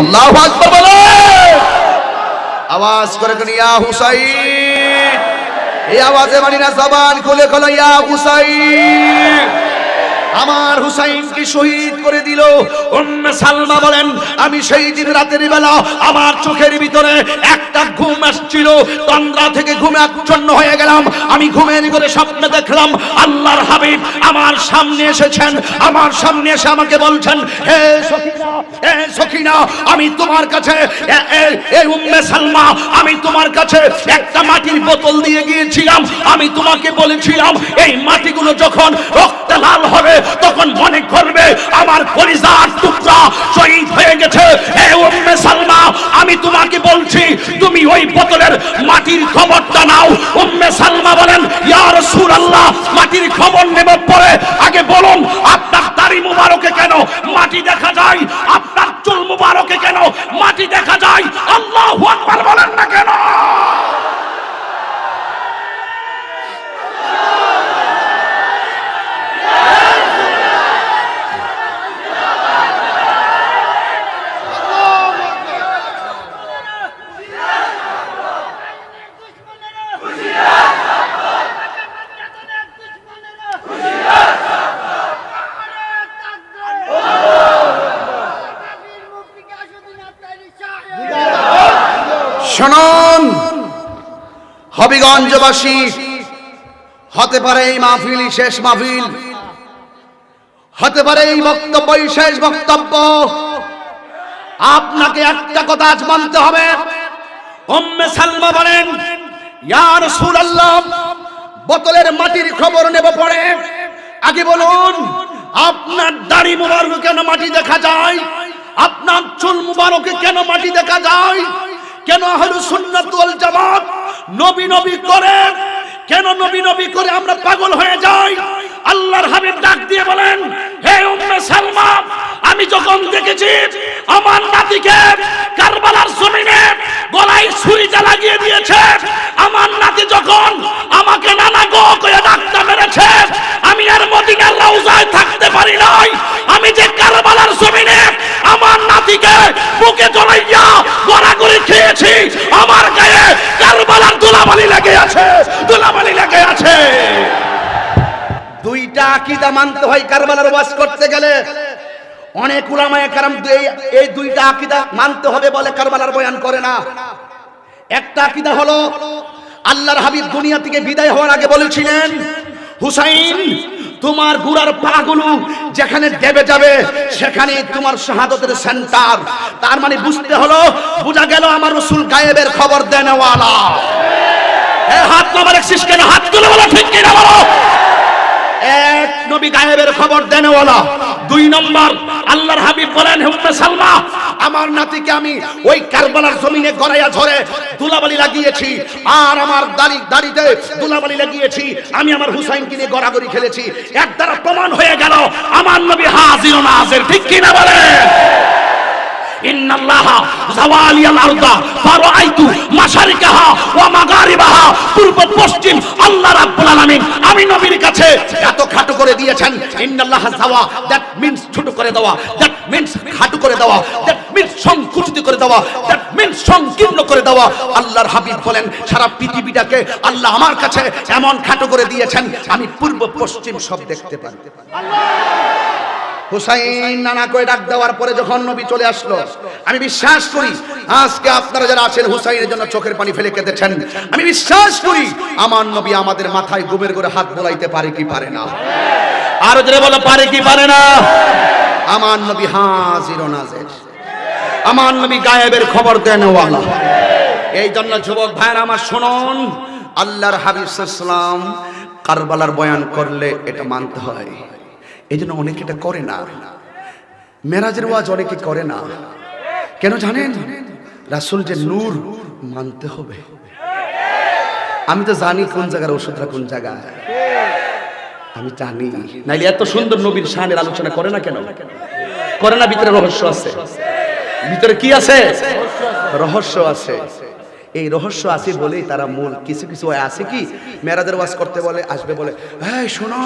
আল্লাহু আকবার বলো, আওয়াজ করে কোন ইয়া হুসাইন। এই আওয়াজে মানি না, জবান খুলে বলো ইয়া হুসাইন। আমার হুসাইনকে শহীদ করে দিল। উম্মে সালমা বলেন, আমি সেই দিন রাতের বেলা আমার চোখের ভিতরে একটা ঘুম আসছিল, তন্দ্রা থেকে ঘুমে আচ্ছন্ন হয়ে গেলাম। আমি ঘুমের ঘরে স্বপ্নে দেখলাম আল্লাহর হাবিব আমার সামনে এসেছেন। আমার সামনে এসে আমাকে বলছেন, হে সখিনা, হে সখিনা, আমি তোমার কাছে, এই উম্মে সালমা, আমি তোমার কাছে একটা মাটির বোতল দিয়ে গিয়েছিলাম। আমি তোমাকে বলেছিলাম এই মাটিগুলো যখন রক্তে লাল হবে তখন মনে করবে আমার কলিজার টুকরা শহীদ হয়ে গেছে। হে উম্মে সালমা, আমি তোমাকে বলছি তুমি ওই বোতলের মাটির খবরটা নাও। উম্মে সালমা বলেন, ইয়া রাসূলুল্লাহ, মাটির খবর নেব পরে, আগে বলুন আপনার দাড়ি মুবারকে কেন মাটি দেখা যায়? আপনার চুল মুবারকে কেন মাটি দেখা যায়? আল্লাহু আকবার বলেন না কেন? শুনুন হবিগঞ্জবাসী, হতে পারে এই মাহফিলই শেষ মাহফিল, হতে পারে এই বক্তব্যই শেষ বক্তব্য। আপনাকে একটা কথা আজ মানতে হবে। উম্মে সালমা বলেন, ইয়া রাসূলুল্লাহ, বোতলের মাটির খবর নেব পরে, আগে বলুন আপনার দাড়ি মুবারক কেন মাটি দেখা যায়? আপনার চুল মুবারকে কেন মাটি দেখা যায়? কেন আহলুস সুন্নাত ওয়াল জামাত নবী নবী করে, কেন নবী নবী করে আমরা পাগল হয়ে যাই? আল্লাহর হাবিব ডাক দিয়ে বলেন, হে উম্মে সালমা, আমি যখন দেখেছি আমার নাতিকে কারবালার জমিনে গলায় ছুরিটা লাগিয়ে দিয়েছে, আমার নাতি যখন আমাকে নানা গো করে ডাকতে মেরেছে, আমি আর মদিনার রওজায় থাকতে পারি নাই। আমি যে কারবালার জমিনে আমার নাতিকে বুকে জড়াইয়া গড়াগড়ি খেয়েছি, আমার গায়ে কারবালার ধুলাবালি লেগে আছে, ধুলাবালি লেগে আছে। দুইটা আকীদা মানতে হয় কারবালার ওয়াজ করতে গেলে। অনেক উলামায়ে কেরাম এই দুইটা আকীদা মানতে হবে বলে কারবালার বয়ান করে না। একটা আকীদা হলো আল্লাহর হাবিব দুনিয়া থেকে বিদায় হওয়ার আগে বলেছিলেন, হুসাইন, তোমার গুড়ার পাগুলো যেখানে দেবে যাবে সেখানে তোমার শাহাদাতের সেন্টার। তার মানে বুঝতে হলো, বোঝা গেল আমার রাসূল গায়েবের খবর দেনওয়ালা। হাত নামার একসিস কেন? হাত তুলে বলো ঠিক কিনা বলো। এক, নবী গায়েবের খবর দেনওয়ালা। দুই নম্বর, আল্লাহর হাবিব বলেন, উম্মে সালমা, আমার নাতিকে আমি ওই কারবালার জমিনে গড়াইয়া ধরে দুলাবালি লাগিয়েছি, আর আমার দাড়িতে দুলাবালি লাগিয়েছি। আমি আমার হুসাইনকে নিয়ে গড়াগড়ি খেলেছি। এর দ্বারা প্রমাণ হয়ে গেল আমার নবী হাজির ও নাজির। ঠিক কিনা বলেন? ইন্নাল্লাহা যাওয়ালিয়াল আরদা ফারাআইতু মাশারিকাহা ওয়া মাগারিবাহা, পূর্ব পশ্চিম আল্লাহ রাব্বুল আলামিন আমি নবীর কাছে এত খাটো করে দিয়েছেন। ইন্নাল্লাহা যাওয়া, দ্যাট মিন্স ছোট করে দেওয়া, দ্যাট মিন্স খাটো করে দেওয়া, দ্যাট মিন্স সংকুচিত করে দেওয়া, দ্যাট মিন্স সংকীর্ণ করে দেওয়া। আল্লাহর হাবিব বলেন, সারা পৃথিবীটাকে আল্লাহ আমার কাছে এমন খাটো করে দিয়েছেন আমি পূর্ব পশ্চিম সব দেখতে পারি। হুসাইন নানা করে ডাক দেওয়ার পরে যখন নবী চলে আসলো, আমি বিশ্বাস করি আজকে আপনারা যারা আছেন হুসাইনের জন্য চোখের পানি ফেলে কেঁদেছেন, আমি বিশ্বাস করি আমার নবী আমাদের মাথায় ঘুমের ঘরে হাত বোলাইতে পারে কি পারে না? আরো জোরে বলো, পারে কি পারে না? আমার নবী হাজির ও নাজির, আমার নবী গায়েবের খবর দেনওয়ালা। এই জন্য যুবক ভাইরা আমার শুনুন, আল্লাহর হাবিব সাল্লাল্লাহু আলাইহি ওয়াসাল্লাম কারবালার বয়ান করলে এটা মানতে হয়। এই জন্য অনেকে এটা করে না। মেরাজের ওয়াজ অনেকে করে না। কেন জানেন? রাসূল যে নূর, মানতে হবে। আমি তো জানি কোন জায়গার ওষুধটা কোন জায়গায়, আমি জানি। নাইলে এত সুন্দর নবীর শানের আলোচনা করে না কেন? করে না। ভিতরে রহস্য আছে। ভিতরে কি আছে? রহস্য আছে। এই রহস্য আছে বলেই তারা মূল কিছু কিছু আছে কি মেরাজের ওয়াজ করতে বলে আসবে বলে, এই শোনো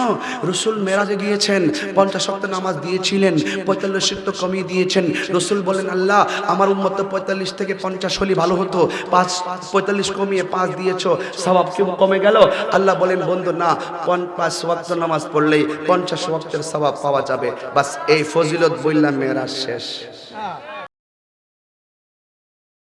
রসুল মেরাজে গিয়েছেন, 50 ওয়াক্ত নামাজ দিয়েছিলেন, 45 তো কমিয়ে দিয়েছেন। রসুল বলেন, আল্লাহ আমার উম্মত তো 45 থেকে 50 হলে ভালো হতো, 45 কমিয়ে 5 দিয়েছো, সওয়াব কি কমে গেল? আল্লাহ বলেন, বন্ধু না, 5 ওয়াক্ত নামাজ পড়লেই 50 ওয়াক্তের সওয়াব পাওয়া যাবে। বাস এই ফজিলত বললাম মেরাজ শেষ।